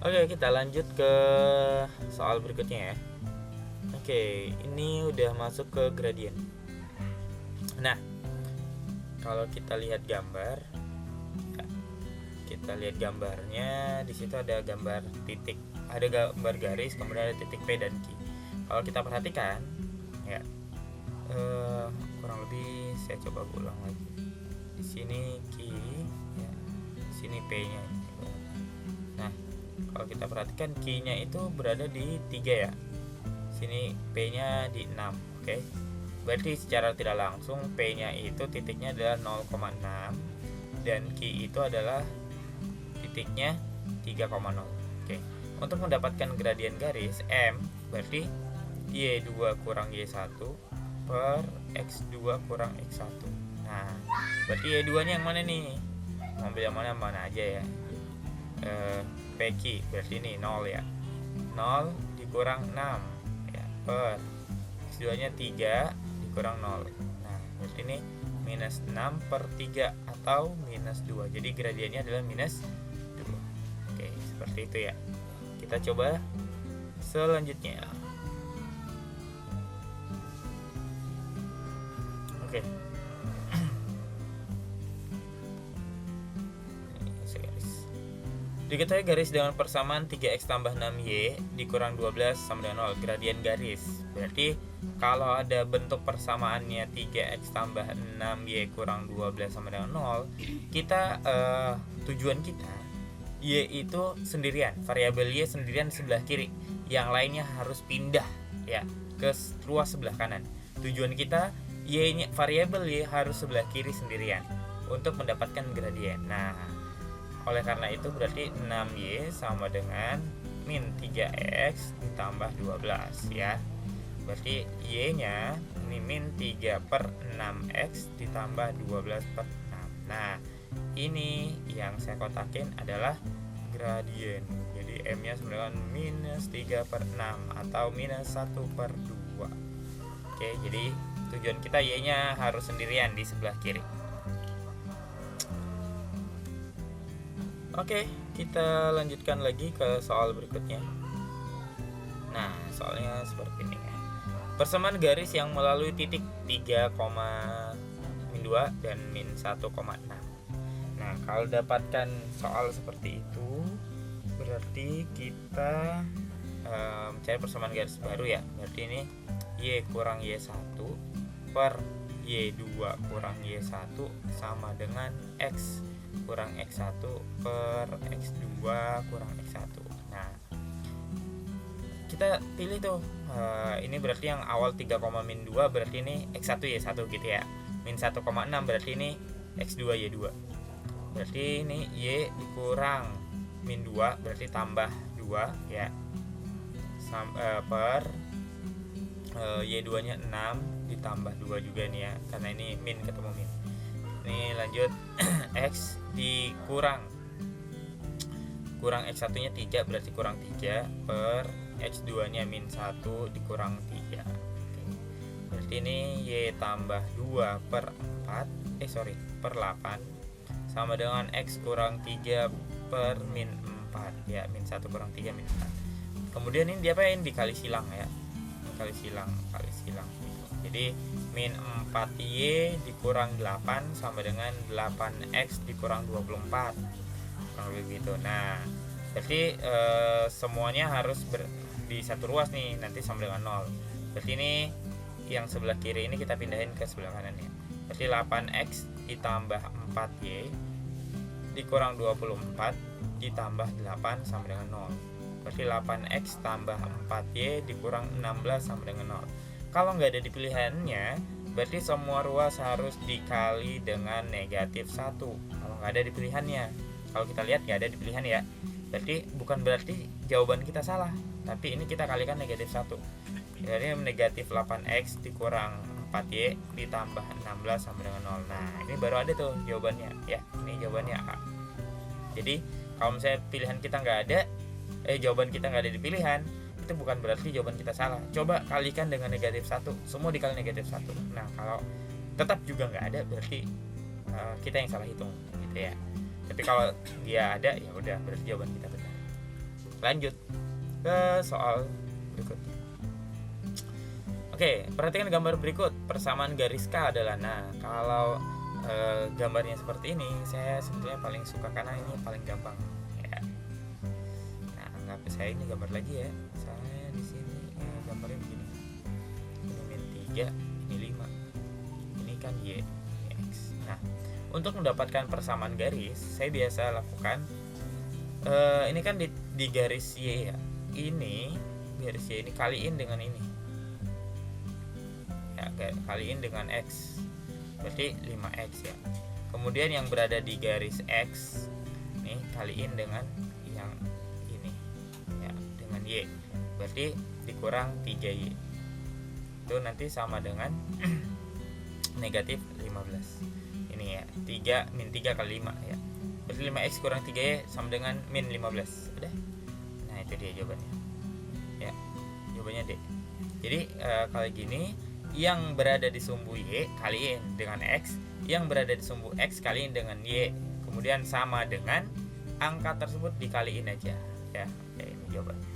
Oke, kita lanjut ke soal berikutnya ya. Oke, ini udah masuk ke gradien. Nah, kalau kita lihat gambar, ya, kita lihat gambarnya, di situ ada gambar titik, ada gambar garis, kemudian ada titik P dan Q. Kalau kita perhatikan, ya, kurang lebih saya coba ulang lagi. Di sini Q, ya, di sini P-nya. Nah, kalau kita perhatikan Q-nya itu berada di 3 ya. Sini P-nya di 6. Oke. Berarti secara tidak langsung P-nya itu titiknya adalah 0,6 dan Q itu adalah titiknya 3,0. Oke. Untuk mendapatkan gradien garis M, berarti Y2 kurang Y1 per X2 kurang X1. Nah, berarti Y2-nya yang mana nih? Mau ambil yang mana aja ya. PQ berarti ini 0 ya. 0 dikurang 6 ya, per X2 nya 3 dikurang 0. Nah, berarti ini minus 6 per 3 atau minus 2. Jadi gradiennya adalah minus 2. Oke, seperti itu ya. Kita coba selanjutnya. Oke. Diketahui garis dengan persamaan 3x tambah 6y dikurang 12 sama dengan 0, gradien garis. Berarti kalau ada bentuk persamaannya 3x tambah 6y kurang 12 sama dengan 0, kita tujuan kita y itu sendirian, variabel y sendirian sebelah kiri, yang lainnya harus pindah ya ke ruas sebelah kanan. Tujuan kita y-nya, variabel y harus sebelah kiri sendirian untuk mendapatkan gradien. Nah, oleh karena itu berarti 6y sama dengan min 3x ditambah 12 ya. Berarti y-nya ini min 3 per 6x ditambah 12 per 6. Nah, ini yang saya kotakin adalah gradien. Jadi m-nya sama dengan minus 3 per 6 atau minus 1 per 2. Oke, jadi tujuan kita y-nya harus sendirian di sebelah kiri. Oke, kita lanjutkan lagi ke soal berikutnya. Nah, soalnya seperti ini ya. Persamaan garis yang melalui titik 3, min 2 dan min 1,6. Nah, kalau dapatkan soal seperti itu, berarti kita mencari persamaan garis baru ya. Berarti ini y kurang y1 per y2 kurang y1 sama dengan x kurang x1 per x2 kurang x1. Nah, kita pilih tuh ini berarti yang awal 3, min 2 berarti ini x1 y1 gitu ya. Min 1,6 berarti ini x2 y2. Berarti ini y dikurang min 2 berarti tambah 2 ya. Per y2 nya 6 ditambah 2 juga nih ya, karena ini min ketemu min. Ini lanjut x dikurang x1 nya 3 berarti kurang 3 per x2 nya min 1 dikurang 3. Oke. Berarti ini y tambah 2 per 4 per 8 sama dengan x kurang 3 per min 4 ya, min 1 kurang 3 min 4. Kemudian ini diapain? Dikali silang ya. Kali silang. Jadi min 4y dikurang 8 sama dengan 8x dikurang 24. Kurang lebih gitu. Nah, berarti semuanya harus di satu ruas nih, nanti sama dengan 0. Berarti ini yang sebelah kiri ini kita pindahin ke sebelah kanan ya. Berarti 8x ditambah 4y dikurang 24 ditambah 8 sama dengan 0. Berarti 8x tambah 4y dikurang 16 sama dengan 0. Kalau nggak ada di pilihannya, berarti semua ruas harus dikali dengan negatif 1. Kalau nggak ada di pilihannya, kalau kita lihat nggak ada di pilihan ya, berarti bukan berarti jawaban kita salah, tapi ini kita kalikan negatif 1. Jadi negatif 8x dikurang 4y ditambah 16 sama dengan 0. Nah, ini baru ada tuh jawabannya ya. Ini jawabannya A. Jadi kalau misalnya pilihan kita nggak ada, jawaban kita nggak ada di pilihan, itu bukan berarti jawaban kita salah. Coba kalikan dengan negatif 1, semua dikali negatif 1. Nah, kalau tetap juga nggak ada, berarti kita yang salah hitung gitu ya. Tapi kalau dia ada, ya udah, berarti jawaban kita benar. Lanjut ke soal berikutnya. Oke, perhatikan gambar berikut. Persamaan garis K adalah, nah kalau gambarnya seperti ini saya sebetulnya paling suka karena ini paling gampang ya. Nah, anggap saya ini gambar lagi ya. Saya di sini gambarnya begini. Ini min 3, ini 5. Ini kan Y, ini X. Nah, untuk mendapatkan persamaan garis, saya biasa lakukan ini kan di garis Y ya. Ini garis Y ini kaliin dengan ini. Ya, kaliin dengan X. Berarti 5X ya. Kemudian yang berada di garis X nih kaliin dengan yang ini ya, dengan Y. Berarti dikurang 3Y. Itu nanti sama dengan negatif 15. Ini ya, 3 min 3 kali 5 ya. Berarti 5X kurang 3Y sama dengan min 15. Udah. Nah, itu dia jawabannya. Ya. Jawabannya D. Jadi kalau gini, yang berada di sumbu Y kaliin dengan X, yang berada di sumbu X kaliin dengan Y, kemudian sama dengan angka tersebut dikaliin aja ya. Ya, ini jawabannya.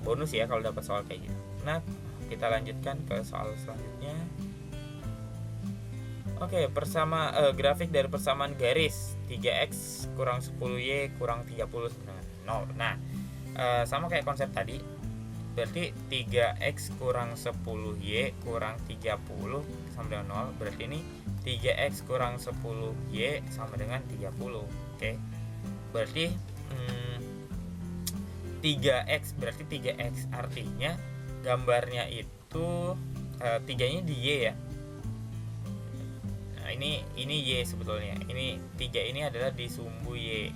Bonus ya kalau dapat soal kayak gitu. Nah, kita lanjutkan ke soal selanjutnya. Oke, grafik dari persamaan garis 3X kurang 10Y kurang 30 dengan 0. Nah, sama kayak konsep tadi. Berarti 3X kurang 10Y kurang 30 sama dengan 0. Berarti ini 3X kurang 10Y sama dengan 30. Oke. Berarti 3X berarti 3X, artinya gambarnya itu 3-nya di Y ya. Nah, ini Y sebetulnya. Ini 3 ini adalah di sumbu Y.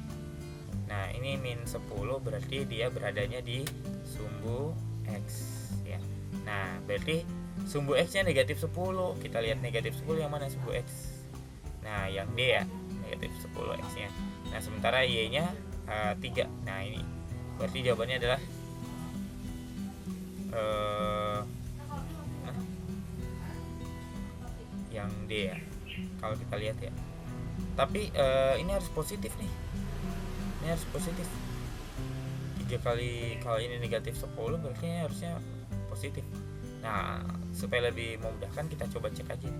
Nah, ini min 10 berarti dia beradanya di sumbu X ya. Nah, berarti sumbu X-nya negatif 10. Kita lihat negatif 10 yang mana sumbu X. Nah, yang D ya, negatif 10 X-nya. Nah, sementara Y-nya 3. Nah, ini berarti jawabannya adalah yang D ya. Kalau kita lihat ya. Tapi ini harus positif nih. Ini harus positif. 3 kali, kalau ini negatif 10 berarti harusnya positif. Nah, supaya lebih memudahkan kita coba cek aja.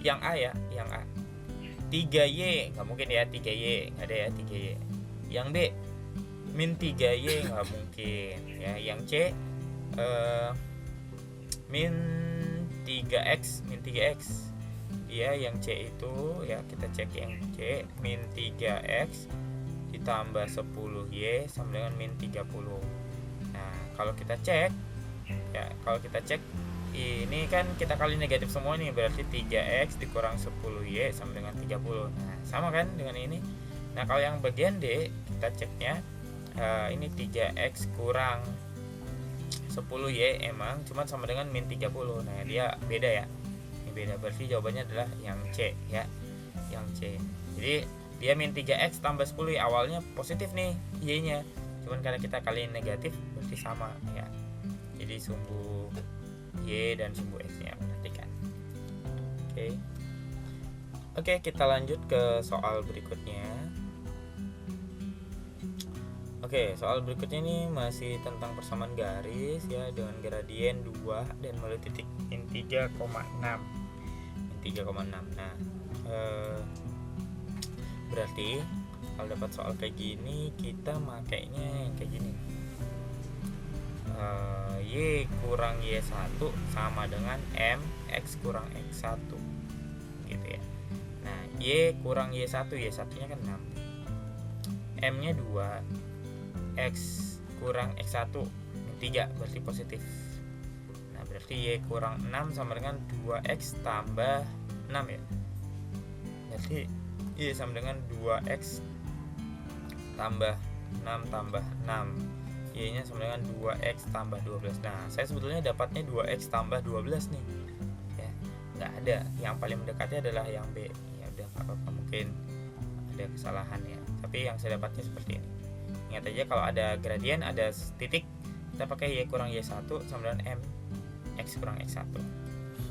Yang A ya, yang A 3Y, nggak mungkin ya 3Y, nggak ada ya 3Y. Yang B min 3Y, nggak mungkin ya. Yang C min 3X, min 3X ya. Yang C itu ya, kita cek yang C min 3X ditambah 10Y sama dengan min 30. Nah, kalau kita cek ya, ini kan kita kali negatif semua nih, berarti 3X dikurang 10Y sama dengan 30. Nah, sama kan dengan ini. Nah, kalau yang bagian D kita ceknya ini 3X kurang 10Y emang cuman sama dengan min 30. Nah, dia beda ya. Ini beda, berarti jawabannya adalah yang C ya. Yang C. Jadi dia min 3X tambah 10 awalnya positif nih Y-nya, cuman karena kita kaliin negatif berarti sama ya. Jadi sumbu Y dan sumbu X-nya perhatikan. Oke, kita lanjut ke soal berikutnya. Oke, soal berikutnya ini masih tentang persamaan garis ya, dengan gradien 2 dan melalui titik min 3,6. Nah, berarti kalau dapat soal kayak gini kita makainya yang kayak gini. Y kurang Y1 sama dengan M X kurang X1 gitu ya. Nah, Y kurang Y1, Y1-nya kan 6, M-nya 2, X kurang X1 min 3 berarti positif. Nah, berarti Y kurang 6 sama dengan 2X tambah 6 ya. Berarti Y sama dengan 2X tambah 6 tambah 6. Y nya sama dengan 2X tambah 12. Nah, saya sebetulnya dapatnya 2X tambah 12 nih ya. Nggak ada, yang paling mendekatnya adalah yang B. Ya udah, nggak apa-apa, mungkin ada kesalahan ya, tapi yang saya dapatnya seperti ini. Ingat aja kalau ada gradien, ada titik, kita pakai Y kurang Y1 sama dengan M X kurang X1.